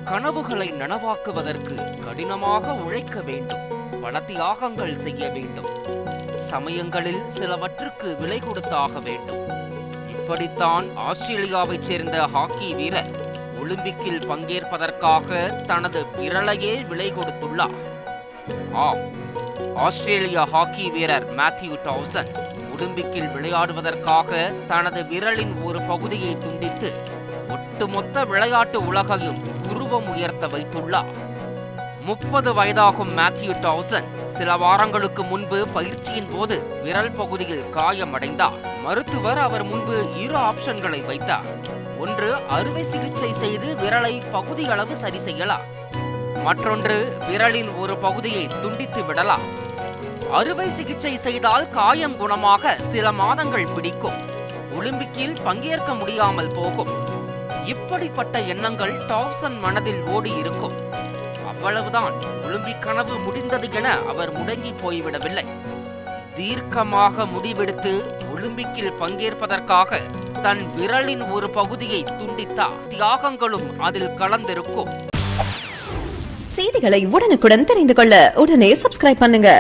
கனவுகளை நனவாக்குவதற்கு கடினமாக உழைக்க வேண்டும், பல தியாகங்கள் செய்ய வேண்டும், சமயங்களில் சிலவற்றுக்கு விலை கொடுத்தாக வேண்டும். இப்படித்தான் ஆஸ்திரேலியாவைச் சேர்ந்த ஹாக்கி வீரர் ஒலிம்பிக்கில் பங்கேற்பதற்காக தனது விரலையே விலை கொடுத்துள்ளார். ஆம், ஆஸ்திரேலிய ஹாக்கி வீரர் மேத்யூ டவுசன் ஒலிம்பிக்கில் விளையாடுவதற்காக தனது விரலின் ஒரு பகுதியை துண்டித்து ஒட்டுமொத்த விளையாட்டு உலகையும் உருவம் உயர்த்த வைத்துள்ளார். 30 வயதாகும் மேத்யூ டவுசன் சில வாரங்களுக்கு முன்பு பயிற்சியின் போது விரல் பகுதியில் காயமடைந்தார். மருத்துவர் அவர் முன்பு 2 ஆப்ஷன்களை வைத்தார். ஒன்று, அறுவை சிகிச்சை செய்து விரலை பகுதியளவு சரி செய்யலாம். மற்றொன்று, விரலின் ஒரு பகுதியை துண்டித்து விடலாம். அறுவை சிகிச்சை செய்தால் காயம் குணமாக சில மாதங்கள் பிடிக்கும், ஒலிம்பிக்கில் பங்கேற்க முடியாமல் போகும். இப்படிப்பட்ட எண்ணங்கள் டவுசன் மனதில் ஓடி இருக்கும். அவ்வளவுதான், ஒலிம்பிக் கனவு முடிந்தது என அவர் முடங்கி போய்விடவில்லை. தீர்க்கமாக முடிவெடுத்து ஒலிம்பிக்கில் பங்கேற்பதற்காக தன் விரலின் ஒரு பகுதியை துண்டித்தார். தியாகங்களும் அதில் கலந்திருக்கும். செய்திகளை உடனுக்குடன் தெரிந்து கொள்ள உடனே சப்ஸ்கிரைப் பண்ணுங்க.